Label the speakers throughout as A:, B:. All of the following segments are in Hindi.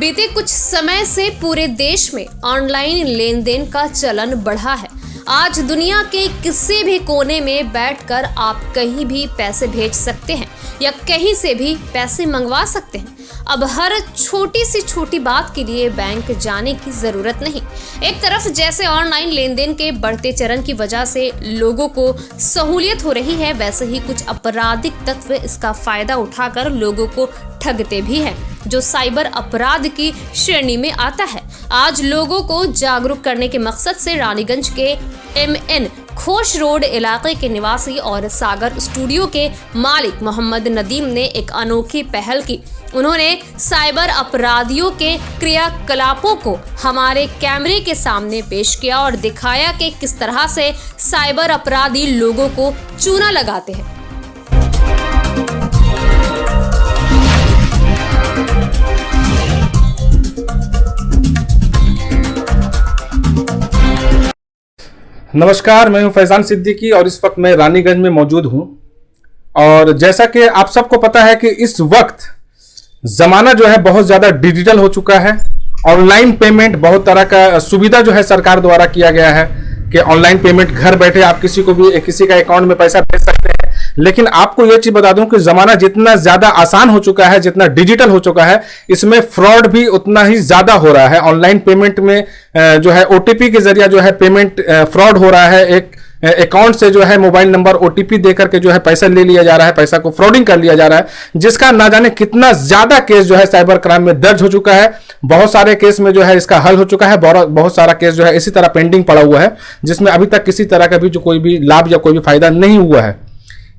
A: बीते कुछ समय से पूरे देश में ऑनलाइन लेन देन का चलन बढ़ा है। आज दुनिया के किसी भी कोने में बैठकर आप कहीं भी पैसे भेज सकते हैं या कहीं से भी पैसे मंगवा सकते हैं। अब हर छोटी से छोटी बात के लिए बैंक जाने की जरूरत नहीं। एक तरफ जैसे ऑनलाइन लेन देन के बढ़ते चलन की वजह से लोगों को सहूलियत हो रही है, वैसे ही कुछ आपराधिक तत्व इसका फायदा उठाकर लोगों को ठगते भी हैं, जो साइबर अपराध की श्रेणी में आता है। आज लोगों को जागरूक करने के मकसद से रानीगंज के MN खोश रोड इलाके के निवासी और सागर स्टूडियो के मालिक मोहम्मद नदीम ने एक अनोखी पहल की। उन्होंने साइबर अपराधियों के क्रियाकलापों को हमारे कैमरे के सामने पेश किया और दिखाया कि किस तरह से साइबर अपराधी लोगों को चूना लगाते हैं।
B: नमस्कार, मैं हूं फैजान सिद्दीकी और इस वक्त मैं रानीगंज में मौजूद हूं। और जैसा कि आप सबको पता है कि इस वक्त ज़माना जो है बहुत ज़्यादा डिजिटल हो चुका है। ऑनलाइन पेमेंट बहुत तरह का सुविधा जो है सरकार द्वारा किया गया है कि ऑनलाइन पेमेंट घर बैठे आप किसी को भी किसी का अकाउंट में पैसा भेज सकते हैं। लेकिन आपको ये चीज़ बता दूं कि ज़माना जितना ज़्यादा आसान हो चुका है, जितना डिजिटल हो चुका है, इसमें फ्रॉड भी उतना ही ज़्यादा हो रहा है। ऑनलाइन पेमेंट में जो है OTP के जरिए जो है पेमेंट फ्रॉड हो रहा है। एक अकाउंट से जो है मोबाइल नंबर OTP देकर के जो है पैसा ले लिया जा रहा है, पैसा को फ्रॉडिंग कर लिया जा रहा है, जिसका ना जाने कितना ज्यादा केस जो है साइबर क्राइम में दर्ज हो चुका है। बहुत सारे केस में जो है इसका हल हो चुका है, बहुत सारा केस जो है इसी तरह पेंडिंग पड़ा हुआ है, जिसमें अभी तक किसी तरह का भी जो कोई भी लाभ या कोई भी फायदा नहीं हुआ है।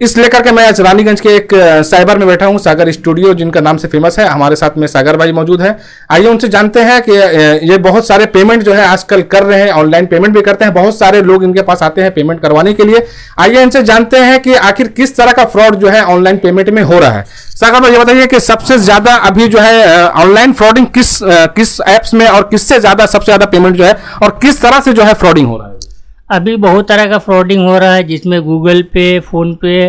B: इस लेकर के मैं आज रानीगंज के एक साइबर में बैठा हूं, सागर स्टूडियो, जिनका नाम से फेमस है। हमारे साथ में सागर भाई मौजूद हैं। आइए उनसे जानते हैं कि ये बहुत सारे पेमेंट जो है आजकल कर रहे हैं, ऑनलाइन पेमेंट भी करते हैं, बहुत सारे लोग इनके पास आते हैं पेमेंट करवाने के लिए। आइए इनसे जानते हैं कि आखिर किस तरह का फ्रॉड जो है ऑनलाइन पेमेंट में हो रहा है। सागर भाई, ये बताइए कि सबसे ज्यादा अभी जो है ऑनलाइन फ्रॉडिंग किस एप्स में और किससे ज्यादा सबसे ज्यादा पेमेंट जो है और किस तरह से जो है फ्रॉडिंग हो रहा है?
C: अभी बहुत तरह का फ्रॉडिंग हो रहा है, जिसमें गूगल पे, फ़ोन पे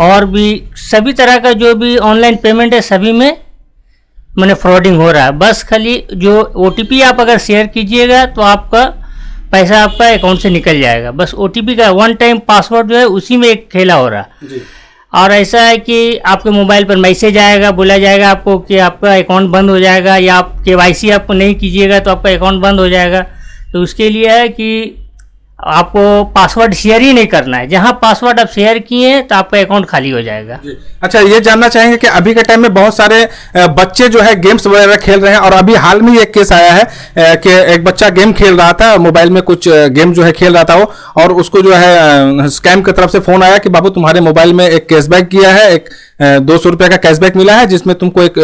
C: और भी सभी तरह का जो भी ऑनलाइन पेमेंट है सभी में मैंने फ्रॉडिंग हो रहा है। बस खाली जो OTP आप अगर शेयर कीजिएगा तो आपका पैसा आपका अकाउंट से निकल जाएगा। बस OTP का वन टाइम पासवर्ड जो है उसी में एक खेला हो रहा है। और ऐसा है कि आपके मोबाइल पर मैसेज आएगा, बोला जाएगा आपको कि आपका अकाउंट बंद हो जाएगा, या आप KYC आपको नहीं कीजिएगा तो आपका अकाउंट बंद हो जाएगा। तो उसके लिए है कि आपको पासवर्ड शेयर ही नहीं करना है। जहां पासवर्ड आप शेयर किए तो आपका अकाउंट खाली हो जाएगा।
B: अच्छा, ये जानना चाहेंगे कि अभी के टाइम में बहुत सारे बच्चे जो है गेम्स वगैरह खेल रहे हैं, और अभी हाल में एक केस आया है कि एक बच्चा गेम खेल रहा था, मोबाइल में कुछ गेम जो है खेल रहा था वो, और उसको जो है स्कैम की तरफ से फोन आया कि बाबू तुम्हारे मोबाइल में एक कैशबैक किया है, एक 200 रुपये का कैशबैक मिला है, जिसमें तुमको एक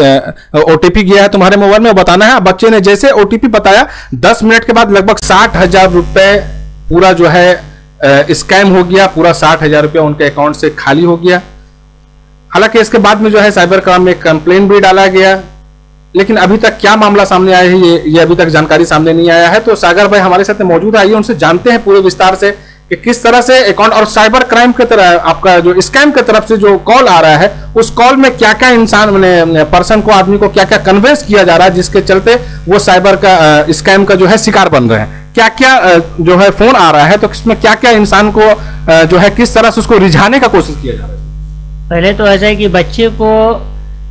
B: OTP गया है तुम्हारे मोबाइल में, वो बताना है। बच्चे ने जैसे OTP बताया, 10 मिनट के बाद लगभग 60,000 रुपये पूरा जो है स्कैम हो गया। पूरा 60,000 रुपया उनके अकाउंट से खाली हो गया। हालांकि इसके बाद में जो है साइबर क्राइम में कंप्लेन भी डाला गया, लेकिन अभी तक क्या मामला सामने आया है ये अभी तक जानकारी सामने नहीं आया है। तो सागर भाई हमारे साथ मौजूद है, आइए उनसे जानते हैं पूरे विस्तार से कि किस तरह से अकाउंट और साइबर क्राइम की तरह आपका जो स्कैम की तरफ से जो कॉल आ रहा है, उस कॉल में क्या क्या इंसान पर्सन को, आदमी को क्या क्या कन्वेंस किया जा रहा है, जिसके चलते वो साइबर का स्कैम का जो है शिकार बन रहे हैं। क्या क्या जो है फोन आ रहा है, तो इसमें क्या क्या इंसान को जो है किस तरह से उसको रिझाने का कोशिश किया जा रहा है?
C: पहले तो ऐसा है कि बच्चे को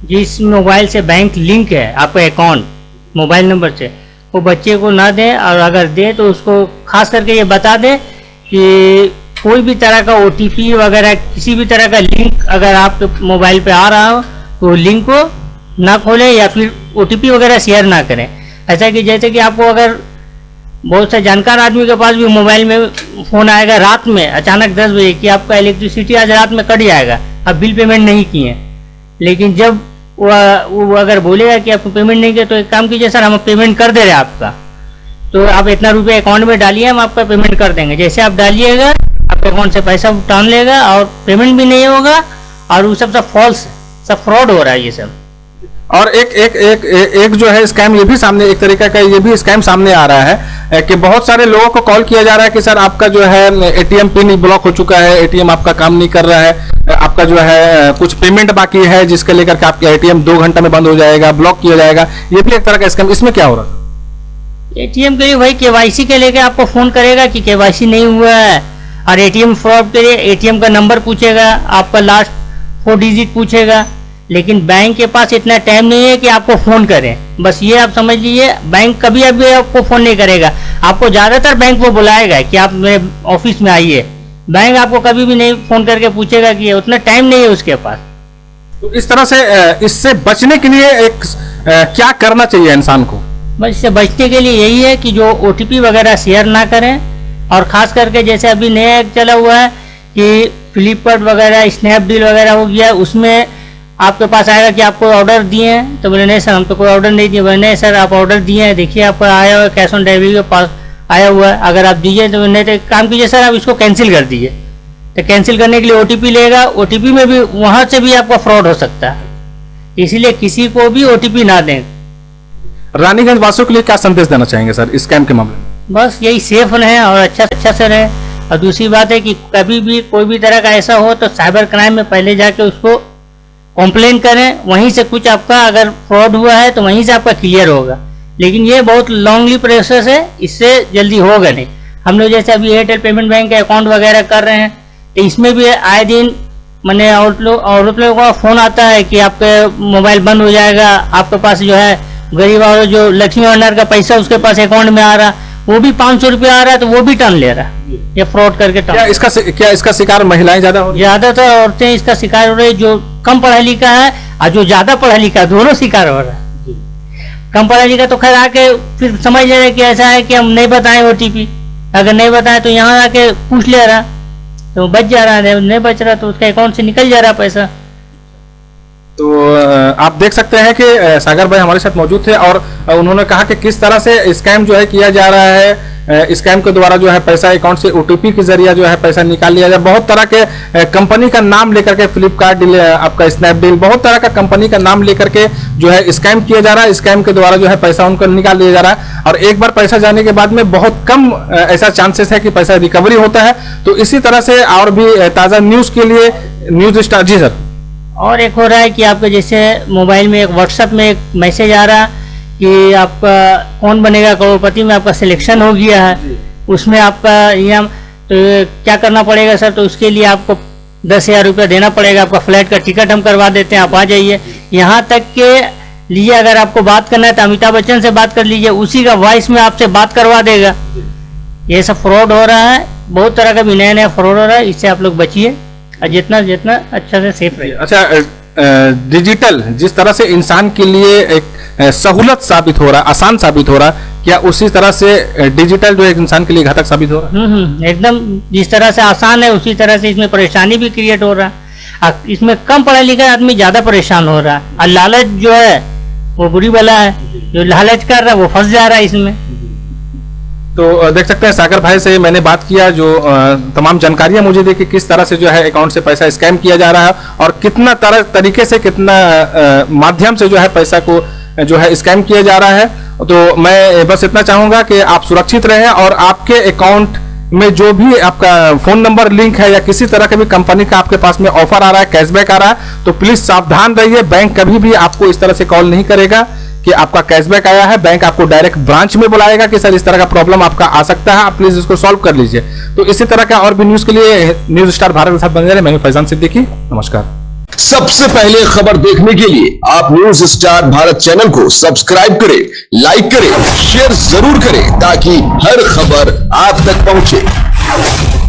C: जिस मोबाइल से बैंक लिंक है आपका अकाउंट मोबाइल नंबर से, वो बच्चे को ना दें, और अगर दे तो उसको खास करके ये बता दें कि कोई भी तरह का OTP वगैरह, किसी भी तरह का लिंक अगर आपके मोबाइल पे आ रहा हो तो लिंक को ना खोलें या फिर OTP वगैरह शेयर ना करें। ऐसा कि जैसे कि आपको अगर बहुत से जानकार आदमी के पास भी मोबाइल में फ़ोन आएगा रात में अचानक 10 बजे कि आपका इलेक्ट्रिसिटी आज रात में कट जाएगा, आप बिल पेमेंट नहीं किए। लेकिन जब वो अगर बोलेगा कि आपको पेमेंट नहीं किया, तो एक काम कीजिए, सर हम पेमेंट कर दे रहे हैं आपका, तो आप इतना रुपये अकाउंट में डालिए, हम आपका पेमेंट कर देंगे। जैसे आप डालिएगा आपके अकाउंट से पैसा उठान लेगा और पेमेंट भी नहीं होगा, और वो सब फॉल्स, सब फ्रॉड हो रहा है ये सब।
B: और एक जो है स्कैम ये भी सामने, एक तरीका का ये भी स्कैम सामने आ रहा है कि बहुत सारे लोगों को कॉल किया जा रहा है कि सर आपका जो है एटीएम पिन ब्लॉक हो चुका है, एटीएम आपका काम नहीं कर रहा है, आपका जो है कुछ पेमेंट बाकी है जिसके लेकर के आपका एटीएम 2 घंटे में बंद हो जाएगा, ब्लॉक किया जाएगा। ये भी एक तरह का स्कैम, इसमें क्या हो रहा है?
C: एटीएम के लिए वही केवाईसी के लेके आपको फोन करेगा कि केवाईसी नहीं हुआ है, और एटीएम फ्रॉड के लिए एटीएम का नंबर पूछेगा, आपका लास्ट 4 डिजिट पूछेगा। लेकिन बैंक के पास इतना टाइम नहीं है कि आपको फोन करें। बस ये आप समझ लीजिए, बैंक कभी अभी आपको फोन नहीं करेगा। आपको ज्यादातर बैंक वो बुलाएगा कि आप मेरे ऑफिस में आइए। बैंक आपको कभी भी नहीं फोन करके पूछेगा कि उतना टाइम नहीं है उसके पास।
B: तो इस तरह से इससे बचने के लिए क्या करना चाहिए इंसान को?
C: बस इससे बचने के लिए यही है कि जो ओटीपी वगैरह शेयर ना करें, और खास करके जैसे अभी नया एक चला हुआ है कि फ्लिपकार्ट वगैरह, स्नैपडील वगैरह हो गया, उसमें आपके पास आएगा कि आपको ऑर्डर दिए हैं, तो बोले नहीं सर हम तो कोई ऑर्डर नहीं दिए। बोले नहीं सर आप ऑर्डर दिए हैं, देखिए आपका आया हुआ है, कैश ऑन डिलीवरी के पास आया हुआ है, अगर आप दीजिए तो नहीं, तो काम कीजिए सर आप इसको कैंसिल कर दीजिए। तो कैंसिल करने के लिए ओटीपी लेगा, ओटीपी में भी वहां से भी आपका फ्रॉड हो सकता है, इसीलिए किसी को भी ओटीपी ना दें।
B: रानीगंज वासियों के लिए क्या संदेश देना चाहेंगे सर स्कैम के मामले में?
C: बस यही सेफ रहें और अच्छा से रहें। और दूसरी बात है कि कभी भी कोई भी तरह का ऐसा हो तो साइबर क्राइम में पहले जाके उसको कंप्लेन करें, वहीं से कुछ आपका अगर फ्रॉड हुआ है तो वहीं से आपका क्लियर होगा। लेकिन ये बहुत लॉन्गली प्रोसेस है, इससे जल्दी होगा नहीं। हम लोग जैसे अभी एयरटेल पेमेंट बैंक के अकाउंट वगैरह कर रहे हैं, तो इसमें भी आए दिन मैंने औरत लोगों का फोन आता है कि आपके मोबाइल बंद हो जाएगा, आपके पास जो है गरीब और जो लक्ष्मी भंडार का पैसा उसके पास अकाउंट में आ रहा, वो भी 500 रुपया आ रहा है तो वो भी टर्न ले रहा है, ये फ्रॉड करके टर्न।
B: क्या इसका शिकार महिलाएं ज्यादा हो रही हैं?
C: ज्यादातर औरतें इसका शिकार हो रही है, जो कम पढ़ा लिखा है और जो ज्यादा पढ़ा लिखा है, दोनों शिकार हो रहा है। कम पढ़ा लिखा तो खैर आके फिर समझ ले रहे कि ऐसा है कि हम नहीं बताएं ओटीपी, अगर नहीं बताएं तो यहाँ आके पूछ ले रहा, तो बच जा रहा है, नहीं बच रहा तो उसके अकाउंट से निकल जा रहा पैसा।
B: तो आप देख सकते हैं कि सागर भाई हमारे साथ मौजूद थे और उन्होंने कहा कि किस तरह से स्कैम जो है किया जा रहा है। स्कैम के द्वारा जो है पैसा अकाउंट से ओटीपी के जरिए जो है पैसा निकाल लिया जाए। बहुत तरह के कंपनी का नाम लेकर के, फ्लिपकार्ट, आपका स्नैपडील, बहुत तरह का कंपनी का नाम लेकर के जो है स्कैम किया जा रहा है। स्कैम के द्वारा जो है पैसा उनको निकाल लिया जा रहा है और एक बार पैसा जाने के बाद में बहुत कम ऐसा चांसेस है कि पैसा रिकवरी होता है। तो इसी तरह से और भी ताज़ा न्यूज़ के लिए न्यूज स्टार। जी सर।
C: और एक हो रहा है कि आपके जैसे मोबाइल में एक व्हाट्सएप में एक मैसेज आ रहा कि आपका कौन बनेगा करोड़पति में आपका सिलेक्शन हो गया है, उसमें आपका ये तो क्या करना पड़ेगा सर? तो उसके लिए आपको 10,000 रुपया देना पड़ेगा। आपका फ्लाइट का टिकट हम करवा देते हैं, आप आ जाइए। यहाँ तक के लिए अगर आपको बात करना है तो अमिताभ बच्चन से बात कर लीजिए, उसी का वॉइस में आपसे बात करवा देगा। ये सब फ्रॉड हो रहा है, बहुत तरह का भी नया नया फ्रॉड हो रहा है, इससे आप लोग बचिए और जितना अच्छा से सेफ रहिए।
B: अच्छा, डिजिटल जिस तरह से इंसान के लिए एक सहूलत साबित हो रहा है, आसान साबित हो रहा है, क्या उसी तरह से डिजिटल जो है इंसान के लिए घातक साबित हो रहा है?
C: एकदम जिस तरह से आसान है उसी तरह से इसमें परेशानी भी क्रिएट हो रहा है। इसमें कम पढ़ा लिखा आदमी ज्यादा परेशान हो रहा है और लालच जो है वो बुरी बला है, जो लालच कर रहा है वो फंस जा रहा है इसमें।
B: तो देख सकते हैं सागर भाई से मैंने बात किया, जो तमाम जानकारियां मुझे दी कि किस तरह से जो है अकाउंट से पैसा स्कैम किया जा रहा है और कितना तरीके से, कितना माध्यम से जो है पैसा को जो है स्कैम किया जा रहा है। तो मैं बस इतना चाहूंगा कि आप सुरक्षित रहें और आपके अकाउंट में जो भी आपका फोन नंबर लिंक है या किसी तरह के भी कंपनी का आपके पास में ऑफर आ रहा है, कैशबैक आ रहा है, तो प्लीज सावधान रहिए। बैंक कभी भी आपको इस तरह से कॉल नहीं करेगा कि आपका कैशबैक आया है। बैंक आपको डायरेक्ट ब्रांच में बुलाएगा कि सर इस तरह का प्रॉब्लम आपका आ सकता है, आप प्लीज इसको सॉल्व कर लीजिए। तो इसी तरह का और भी न्यूज के लिए न्यूज स्टार भारत के साथ बने रहे। मैं फैजान सिद्दीकी, नमस्कार।
D: सबसे पहले खबर देखने के लिए आप न्यूज स्टार भारत चैनल को सब्सक्राइब करें, लाइक करें, शेयर जरूर करें ताकि हर खबर आप तक पहुंचे।